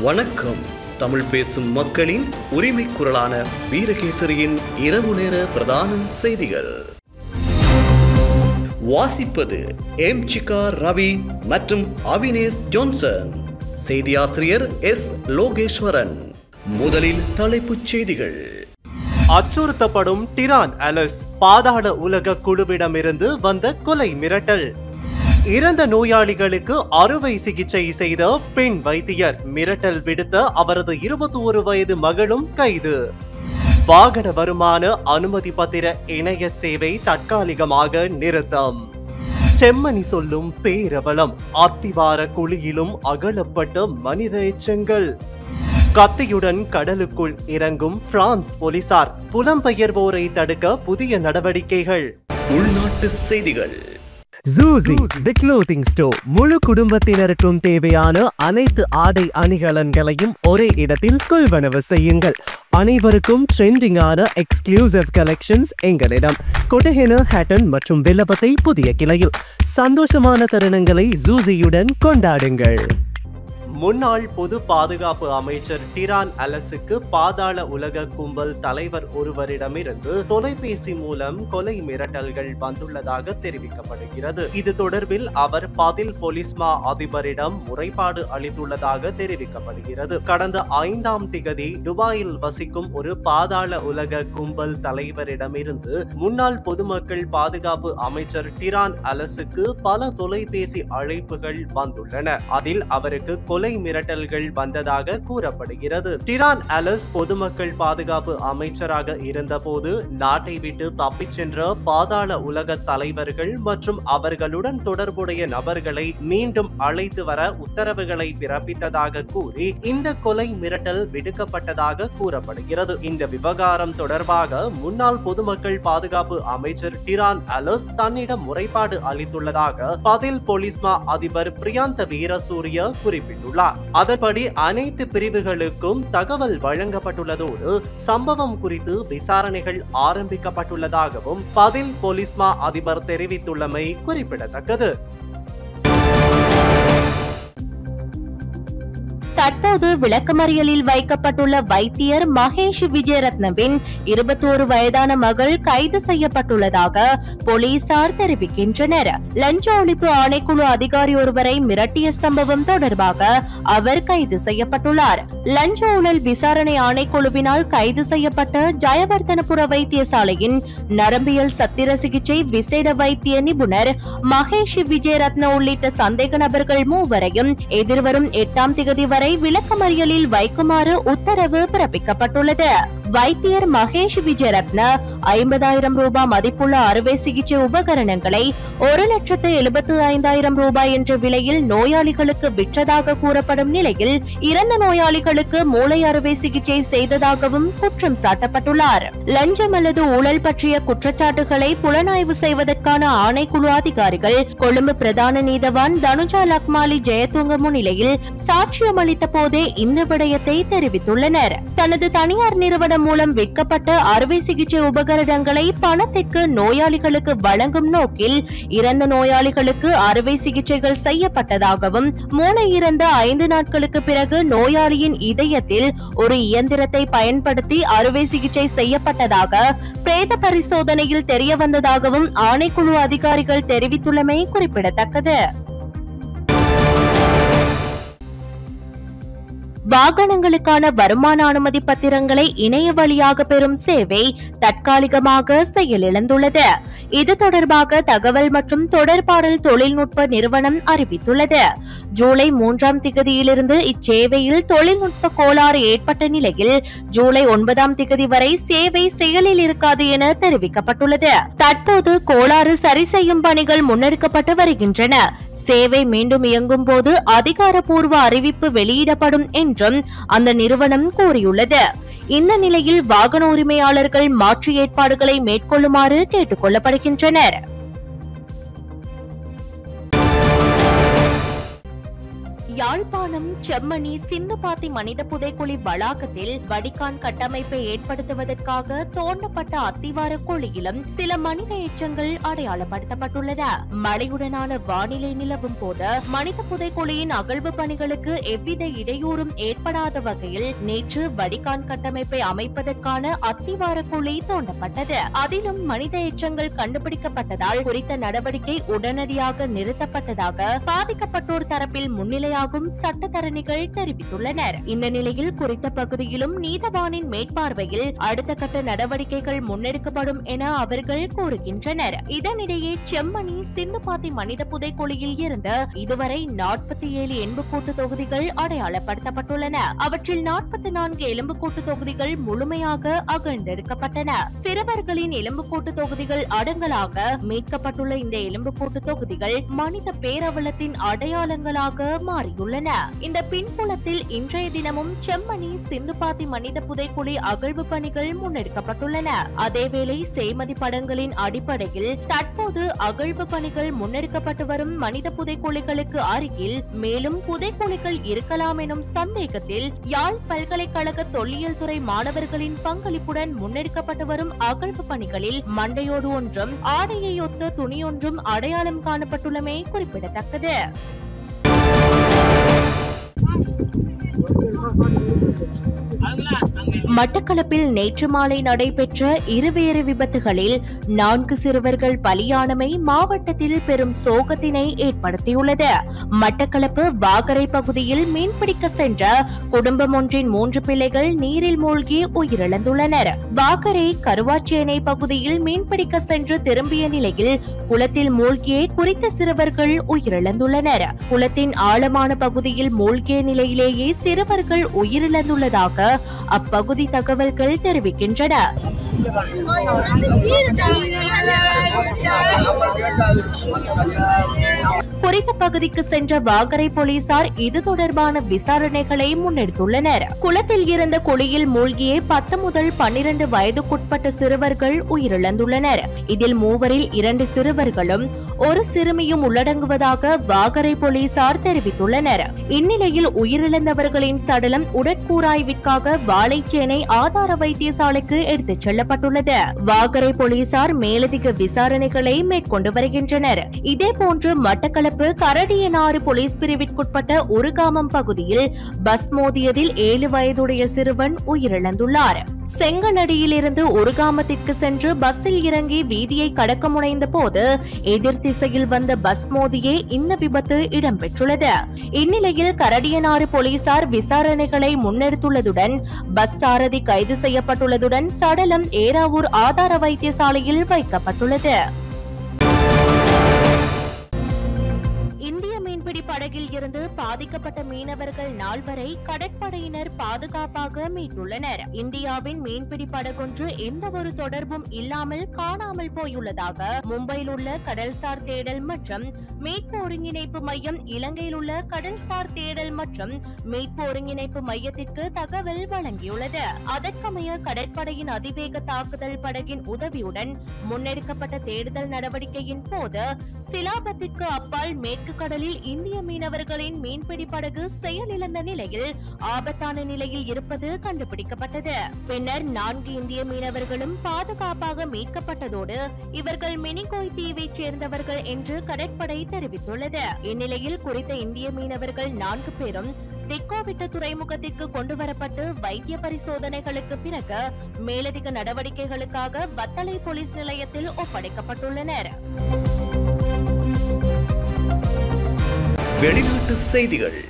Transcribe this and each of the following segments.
வணக்கம். தமிழ் பேசும் மக்களின் உரிமை குரலான வீரகேசரியின் இரவு நேர பிரதான செய்திகள். வாசிப்பது எம் சிகா ரவி மற்றும் அவினேஷ் ஜோன்சன். செய்தியாசிரியர் எஸ் லோகேஸ்வரன். முதலில் தலைப்புச் செய்திகள். அச்சுறுத்தப்படும் டிரான் அலஸ், பாதாள உலக குழுவிடமிருந்து வந்த கொலை மிரட்டல். இறந்த நோயாளிகளுக்கு அறுவை சிகிச்சை செய்த பெண் வைத்தியர் மிரட்டல் விடுத்த அவரது 21 வயது மகளும் கைது. வாகன வருமான அனுமதி பத்திர இணைய சேவை தற்காலிகமாக நிறுத்தம். செம்மணி சொல்லும் பேரவலம், அத்திவார குழியிலும் அகலப்பட்ட மனித எச்சங்கள். கத்தியுடன் கடலுக்குள் இறங்கும் பிரான்ஸ் போலீசார், புலம்பெயர்வோரை தடுக்க புதிய நடவடிக்கைகள். உள்நாட்டு செய்திகள். Zuzi, the clothing store. முழு குடும்பத்தினருக்கும் தேவையான அனைத்து ஆடை அணிகலன்களையும் ஒரே இடத்தில் கொள்வனவு செய்யுங்கள். அனைவருக்கும் ட்ரெண்டிங்கான எக்ஸ்க்ளூசிவ் கலெக்ஷன்ஸ் எங்களிடம். கொட்டஹென, ஹேட்டன் மற்றும் வில்லபத்தை புதிய கிளையில். சந்தோஷமான தருணங்களை ஜூசியுடன் கொண்டாடுங்கள். முன்னாள் பொது பாதுகாப்பு அமைச்சர் டிரான் அலஸுக்கு பாதாள உலக கும்பல் தலைவர் ஒருவரிடமிருந்து தொலைபேசி மூலம் கொலை மிரட்டல்கள் வந்துள்ளதாக தெரிவிக்கப்படுகிறது. இது தொடர்பில் அவர் பதில் போலீஸ்மா அதிபரிடம் முறைப்பாடு அளித்துள்ளதாக தெரிவிக்கப்படுகிறது. கடந்த 5ஆம் திகதி துபாயில் வசிக்கும் ஒரு பாதாள உலக கும்பல் தலைவரிடமிருந்து முன்னாள் பொதுமக்கள் பாதுகாப்பு அமைச்சர் டிரான் அலஸுக்கு பல தொலைபேசி அழைப்புகள் வந்துள்ளன. அதில் அவருக்கு கொலை மிரட்டல்கள் வந்ததாக கூறப்படுகிறது. டிரான் அலஸ் பொதுமக்கள் பாதுகாப்பு அமைச்சராக இருந்தபோது நாட்டை விட்டு தப்பிச் சென்ற பாதாள உலக தலைவர்கள் மற்றும் அவர்களுடன் தொடர்புடைய நபர்களை மீண்டும் அழைத்து வர உத்தரவுகளை பிறப்பித்ததாக கூறி இந்த கொலை மிரட்டல் விடுக்கப்பட்டதாக கூறப்படுகிறது. இந்த விவகாரம் தொடர்பாக முன்னாள் பொதுமக்கள் பாதுகாப்பு அமைச்சர் டிரான் அலஸ் தன்னிடம் முறைப்பாடு அளித்துள்ளதாக பதில் போலீஸ்மா அதிபர் பிரியாந்த வீரசூரிய குறிப்பிட்டுள்ளார். அதன்படி அனைத்து பிரிவுகளுக்கும் தகவல் வழங்கப்பட்டுள்ளதோடு சம்பவம் குறித்து விசாரணைகள் ஆரம்பிக்கப்பட்டுள்ளதாகவும் பதில் போலீஸ்மா அதிபர் தெரிவித்துள்ளமை குறிப்பிடத்தக்கது. தற்போது விளக்கமறியலில் வைக்கப்பட்டுள்ள வைத்தியர் மகேஷ் விஜயரத்னவின் 21 வயதான மகள் கைது செய்யப்பட்டுள்ளதாக போலீசார் தெரிவிக்கின்றனர். லஞ்ச ஒழிப்பு ஆணைக்குழு அதிகாரி ஒருவரை மிரட்டிய சம்பவம் தொடர்பாக அவர் கைது செய்யப்பட்டுள்ளார். லஞ்ச ஊழல் விசாரணை ஆணைக்குழுவினால் கைது செய்யப்பட்ட ஜயவர்தனபுர வைத்தியசாலையின் நரம்பியல் சத்திர சிகிச்சை விசேட வைத்திய நிபுணர் மகேஷ் விஜயரத்ன உள்ளிட்ட சந்தேக நபர்கள் மூவரையும் எதிர்வரும் 8ஆம் திகதி வரை விளக்கமறியலில் வைக்குமாறு உத்தரவு பிறப்பிக்கப்பட்டுள்ளது. வைத்தியர் மகேஷ் விஜயரத்ன 50,000 ரூபாய் மதிப்புள்ள அறுவை சிகிச்சை உபகரணங்களை 1,75,000 ரூபாய் என்ற விலையில் நோயாளிகளுக்கு விற்றதாக கூறப்படும் நிலையில் இறந்த நோயாளிகளுக்கு மூளை அறுவை சிகிச்சை செய்ததாகவும் குற்றம் சாட்டப்பட்டுள்ளார். லஞ்சம் அல்லது ஊழல் பற்றிய குற்றச்சாட்டுகளை புலனாய்வு செய்வதற்கான ஆணைக்குழு அதிகாரிகள் கொழும்பு பிரதான நீதவான் தனுஜா லக்மாலி ஜெயதுங்க முன்னிலையில் சாட்சியம் அளித்த போதே இந்த விடயத்தை தெரிவித்துள்ளனர். தனது தனியார் நிறுவனம் மூலம் விற்கப்பட்ட அறுவை சிகிச்சை உபகரணங்களை பணத்திற்கு நோயாளிகளுக்கு வழங்கும் நோக்கில் இறந்த நோயாளிகளுக்கு அறுவை சிகிச்சைகள் செய்யப்பட்டதாகவும் மூளை இறந்த 5 நாட்களுக்கு பிறகு நோயாளியின் இதயத்தில் ஒரு இயந்திரத்தை பயன்படுத்தி அறுவை சிகிச்சை செய்யப்பட்டதாக பிரேத பரிசோதனையில் தெரியவந்ததாகவும் ஆணைக்குழு அதிகாரிகள் தெரிவித்துள்ளமை குறிப்பிடத்தக்கது. வாகனங்களுக்கான வருமான அனுமதி பத்திரங்களை இணைய வழியாக பெறும் சேவை தற்காலிகமாக செயலிழந்துள்ளது. இது தொடர்பாக தகவல் மற்றும் தொடர்பாடல் தொழில்நுட்ப நிறுவனம் அறிவித்துள்ளது. ஜூலை 3ஆம் திகதியிலிருந்து இச்சேவையில் தொழில்நுட்ப கோளாறு ஏற்பட்ட நிலையில் ஜூலை 9ஆம் திகதி வரை சேவை செயலில் இருக்காது என தெரிவிக்கப்பட்டுள்ளது. தற்போது கோளாறு சரி செய்யும் பணிகள் முன்னெடுக்கப்பட்டு வருகின்றன. சேவை மீண்டும் இயங்கும் போது அதிகாரப்பூர்வ அறிவிப்பு வெளியிடப்படும் என்றும் அந்த நிறுவனம் கூறியுள்ளது. இந்த நிலையில் வாகன உரிமையாளர்கள் மாற்று ஏற்பாடுகளை மேற்கொள்ளுமாறு கேட்டுக் கொள்ளப்படுகின்றனர். யாழ்ப்பாணம் செம்மணி சிந்துபாத்தி மனித புதைக்குழி வளாகத்தில் வடிகான் கட்டமைப்பை ஏற்படுத்துவதற்காக தோண்டப்பட்ட அத்திவார குழியிலும் சில மனித எச்சங்கள் அடையாளப்படுத்தப்பட்டுள்ளன. மழையுடனான வானிலை நிலவும் போது மனித புதைக்குழியின் அகழ்வு பணிகளுக்கு எவ்வித இடையூறும் ஏற்படாத வகையில் நேற்று வடிகான் கட்டமைப்பை அமைப்பதற்கான அத்திவார குழி தோண்டப்பட்டது. அதிலும் மனித எச்சங்கள் கண்டுபிடிக்கப்பட்டதால் குறித்த நடவடிக்கை உடனடியாக நிறுத்தப்பட்டதாக பாதிக்கப்பட்டோர் தரப்பில் முன்னிலையாகும் சட்டத்தரணிகள் தெரிவித்துள்ளனர். இந்த நிலையில் குறித்த பகுதியிலும் நீதவானின் மேற்பார்வையில் அடுத்த கட்ட நடவடிக்கைகள் முன்னெடுக்கப்படும் என அவர்கள் கூறுகின்றனர். இதனிடையே செம்மணி சிந்துபாத்தி மனித புதைக்குழியில் இருந்து இதுவரை 47 எலும்புக்கூட்டு தொகுதிகள் அடையாளப்படுத்தப்பட்டுள்ளன. அவற்றில் 44 எலும்புக்கூட்டு தொகுதிகள் முழுமையாக அகழ்ந்தெடுக்கப்பட்டன. சிறுவர்களின் எலும்புக்கூட்டு தொகுதிகள் அடங்கலாக மீட்கப்பட்டுள்ள இந்த எலும்புக்கூட்டு தொகுதிகள் மனித பேரவலத்தின் அடையாளங்களாக மாறியுள்ளன. இந்த பின்புலத்தில் இன்றைய தினமும் செம்மணி சிந்துபாத்தி மனித புதைக்குழி அகழ்வு பணிகள் முன்னெடுக்கப்பட்டுள்ளன. அதேவேளை செய்மதி படங்களின் அடிப்படையில் தற்போது அகழ்வு பணிகள் முன்னெடுக்கப்பட்டு வரும் மனித புதைக்குழிகளுக்கு அருகில் மேலும் புதைக்குழிகள் இருக்கலாம் எனும் சந்தேகத்தில் யாழ் பல்கலைக்கழக தொல்லியல் துறை மாணவர்களின் பங்களிப்புடன் முன்னெடுக்கப்பட்டு வரும் அகழ்வு பணிகளில் மண்டையோடு ஒன்றும் ஆடையை ஒத்த துணியொன்றும் அடையாளம் காணப்பட்டுள்ளமை குறிப்பிடத்தக்கது. மட்டக்களப்பில் நேற்று மாலை நடைபெற்ற இருவேறு விபத்துகளில் 4 சிறுவர்கள் பலியானமை மாவட்டத்தில் பெரும் சோகத்தினை ஏற்படுத்தியுள்ளது. மட்டக்களப்பு வாகரை பகுதியில் மீன்பிடிக்க சென்ற குடும்பம் ஒன்றின் 3 பிள்ளைகள் நீரில் மூழ்கி உயிரிழந்துள்ளனர். வாகரை கருவாச்சேனை பகுதியில் மீன்பிடிக்க சென்று திரும்பிய நிலையில் குளத்தில் மூழ்கியே குறித்த சிறுவர்கள் உயிரிழந்துள்ளனர். குளத்தின் ஆழமான பகுதியில் மூழ்கிய நிலையிலேயே சிறுவர்கள் உயிரிழந்துள்ளதாக அப்பகுதி தகவல்கள் தெரிவிக்கின்றன. குறித்த பகுதிக்கு சென்ற வாகரை போலீசார் இது தொடர்பான விசாரணைகளை முன்னெடுத்துள்ளனர். குளத்தில் இருந்த குழியில் மூழ்கியே 10 முதல் 12 வயதுக்குட்பட்ட சிறுவர்கள் உயிரிழந்துள்ளனர். இதில் 3 2 சிறுவர்களும் 1 சிறுமியும் உள்ளடங்குவதாக வாகரை போலீசார் தெரிவித்துள்ளனர். இந்நிலையில் உயிரிழந்தவர்களின் சடலம் உடற்கூராய்விற்காக வாழைச்சேனை ஆதார வைத்தியசாலைக்கு எடுத்துச் செல்லப்பட்டுள்ளது. வாகரை போலீசார் மேலதிக விசாரணைகளை மேற்கொண்டு வருகின்றனர். இதேபோன்று மட்டக்களப்பு கரடியனாறு போலீஸ் பிரிவிற்குட்பட்ட உருகாமம் பகுதியில் பஸ் மோதியதில் 7 வயதுடைய சிறுவன் உயிரிழந்துள்ளார். செங்கலடியிலிருந்து உருகாமத்திற்கு சென்று பஸ்ஸில் இறங்கி வீதியை கடக்க முனைந்த போது எதிர் திசையில் வந்த பஸ் மோதியே இந்த விபத்து இடம்பெற்றுள்ளது. இந்நிலையில் கரடியனாறு போலீசார் விசாரணைகளை முன்னெடுத்துள்ளதுடன் பஸ் சாரதி கைது செய்யப்பட்டுள்ளதுடன் சடலம் ஏறாவூர் ஆதார வைத்தியசாலையில் வைக்கப்பட்டுள்ளது. படகில் இருந்து பாதிக்கப்பட்ட மீனவர்கள் 4 வரை கடற்படையினர் பாதுகாப்பாக மீட்டுள்ளனர். இந்தியாவின் மீன்பிடி படகொன்று எந்த ஒரு தொடர்பும் இல்லாமல் காணாமல் போயுள்ளதாக மும்பையில் உள்ள கடல்சார் தேடல் மற்றும் மீட்பு ஒருங்கிணைப்பு மையம் இலங்கையில் உள்ள கடல்சார் தேடல் மற்றும் மீட்பு ஒருங்கிணைப்பு மையத்திற்கு தகவல் வழங்கியுள்ளது. அதற்கமைய கடற்படையின் அதிவேக தாக்குதல் படகின் உதவியுடன் முன்னெடுக்கப்பட்ட தேடுதல் நடவடிக்கையின் போது சிலாபத்திற்கு அப்பால் மேற்கு கடலில் இந்திய மீனவர்களின் மீன்பிடி படகு செயலிழந்த நிலையில் ஆபத்தான நிலையில் இருப்பது கண்டுபிடிக்கப்பட்டது. பின்னர் 4 இந்திய மீனவர்களும் பாதுகாப்பாக மீட்கப்பட்டதோடு இவர்கள் மினிகோய் தீவைச் சேர்ந்தவர்கள் என்று கடற்படை தெரிவித்துள்ளது. இந்நிலையில் குறித்த இந்திய மீனவர்கள் 4 பேரும் திக்கோவிட்ட துறைமுகத்திற்கு கொண்டு வரப்பட்டு வைத்திய பரிசோதனைகளுக்கு பிறகு மேலதிக நடவடிக்கைகளுக்காக வத்தளை போலீஸ் நிலையத்தில் ஒப்படைக்கப்பட்டுள்ளனர். வெளிநாட்டு செய்திகள்.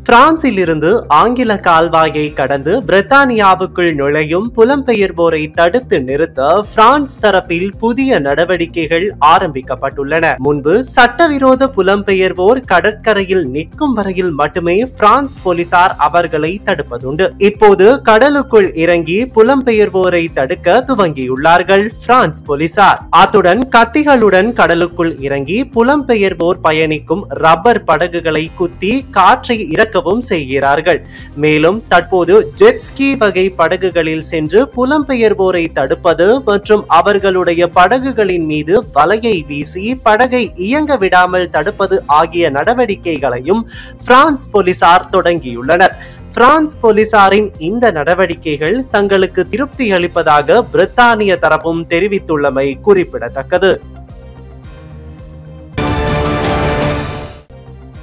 பிரான்சில் இருந்து ஆங்கில கால்வாயை கடந்து பிரித்தானியாவுக்குள் நுழையும் புலம்பெயர்வோரை தடுத்து நிறுத்த பிரான்ஸ் தரப்பில் புதிய நடவடிக்கைகள் ஆரம்பிக்கப்பட்டுள்ளன. முன்பு சட்டவிரோத புலம்பெயர்வோர் கடற்கரையில் நிற்கும் வரையில் மட்டுமே பிரான்ஸ் போலீசார் அவர்களை தடுப்பதுண்டு. இப்போது கடலுக்குள் இறங்கி புலம்பெயர்வோரை தடுக்க துவங்கியுள்ளார்கள் பிரான்ஸ் போலீசார். அத்துடன் கத்திகளுடன் கடலுக்குள் இறங்கி புலம்பெயர்வோர் பயணிக்கும் ரப்பர் படகுகளை குத்தி காற்றை இறக்க இறக்கவும் செய்கிறார்கள். மேலும் தற்போது ஜெட்ஸ்கி வகை படகுகளில் சென்று புலம்பெயர்வோரை தடுப்பது மற்றும் அவர்களுடைய படகுகளின் மீது வலையை வீசி படகை இயங்க விடாமல் தடுப்பது ஆகிய நடவடிக்கைகளையும் பிரான்ஸ் போலீசார் தொடங்கியுள்ளனர். பிரான்ஸ் போலீசாரின் இந்த நடவடிக்கைகள் தங்களுக்கு திருப்தி அளிப்பதாக பிரித்தானிய தரப்பும் தெரிவித்துள்ளமை குறிப்பிடத்தக்கது.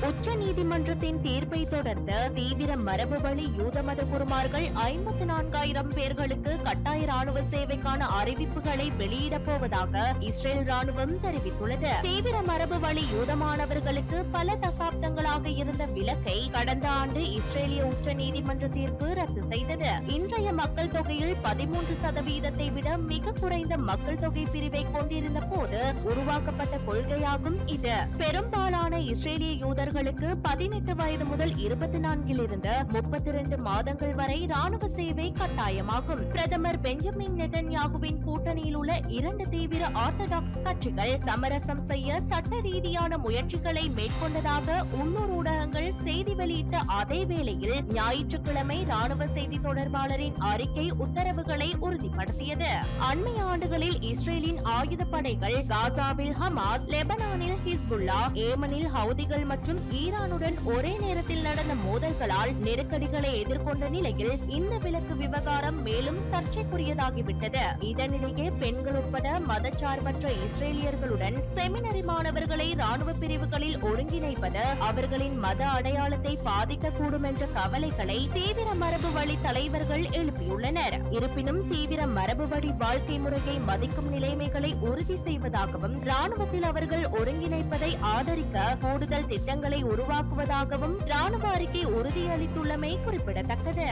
உச்சநீதிமன்றத்தின் தீர்ப்பை தொடர்ந்து தீவிர மரபு வழி யூத மத குருமார்கள் 54,000 பேர்களுக்கு கட்டாய ராணுவ சேவைக்கான அறிவிப்புகளை வெளியிடப் போவதாக இஸ்ரேல் ராணுவம் தெரிவித்துள்ளது. தீவிர மரபு வழி யூதமானவர்களுக்கு பல தசாப்தங்களாக இருந்த விலக்கை கடந்த ஆண்டு இஸ்ரேலிய உச்ச நீதிமன்ற தீர்ப்பு ரத்து செய்தது. இன்றைய மக்கள் தொகையில் 13% விட மிக குறைந்த மக்கள் தொகை பிரிவை கொண்டிருந்த போது உருவாக்கப்பட்ட கொள்கையாகும் இது. பெரும்பாலான இஸ்ரேலிய யூதர்களுக்கு 18 வயது முதல் 24 இருந்து 32 மாதங்கள் வரை ராணுவ சேவை கட்டாயமாகும். பிரதமர் பெஞ்சமின் நெட்டன்யாகுவின் கூட்டணியில் உள்ள 2 தீவிர ஆர்த்தடாக்ஸ் கட்சிகள் சமரசம் செய்ய சட்ட ரீதியான முயற்சிகளை மேற்கொண்டதாக உள்ளூர் ஊடகங்கள் செய்தி வெளியிட்ட அதே வேளையில் ஞாயிற்றுக்கிழமை ராணுவ செய்தி தொடர்பாளரின் அறிக்கை உத்தரவுகளை உறுதிப்படுத்தியது. அண்மை ஆண்டுகளில் இஸ்ரேலின் ஆயுதப்படைகள் காசாவில் ஹமாஸ், லெபனானில் ஹிஸ்புல்லா, ஏமனில் ஹவுதிகள் மற்றும் ஈரானுடன் ஒரே நேரத்தில் நடந்த மோதல்களால் நெருக்கடிகளை எதிர்கொண்ட நிலையில் இந்த விலக்கு விவகாரம் மேலும் சர்ச்சைக்குரியதாகிவிட்டது. இதனிடையே பெண்கள் உட்பட மதச்சார்பற்ற இஸ்ரேலியர்களுடன் செமினரி மாணவர்களை ராணுவ பிரிவுகளில் ஒருங்கிணைப்பது அவர்களின் மத அடையாளத்தை பாதிக்கக்கூடும் என்ற கவலைகளை தீவிர மரபு வழி தலைவர்கள் எழுப்பியுள்ளனர். இருப்பினும் தீவிர மரபு வழி வாழ்க்கை முறையை மதிக்கும் நிலைமைகளை உறுதி செய்வதாகவும் ராணுவத்தில் அவர்கள் ஒருங்கிணைப்பதை ஆதரிக்க கூடுதல் திட்டங்களை உருவாக்குவதாகவும் ராணுவ அறிக்கை உறுதியளித்துள்ளமை குறிப்பிடத்தக்கது.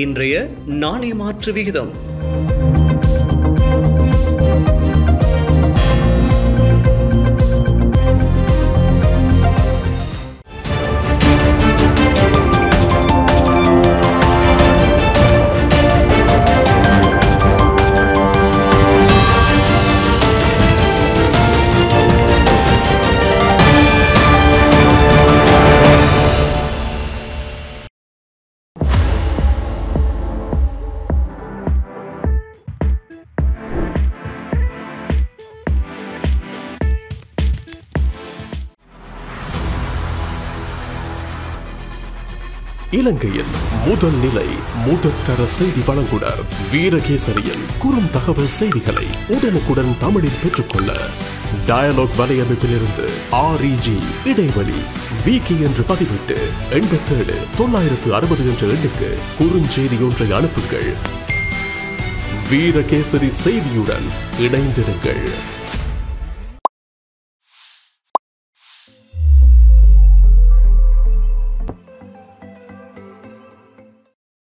இன்றைய நாணய மாற்று விகிதம் இலங்கையின் முதல் நிலை முதற்கர செய்தி வழங்குனர் வீரகேசரியின் குறும் தகவல் செய்திகளை உடனுக்குடன் தமிழில் பெற்றுக்கொள்ள டயலாக் வலையமைப்பிலிருந்து REG இடைவெளி வீக்கி என்று பதிவிட்டு 87 960 என்ற எண்ணுக்கு குறுஞ்செய்தி ஒன்றை அனுப்புங்கள். வீரகேசரி செய்தியுடன் இணைந்திருங்கள்.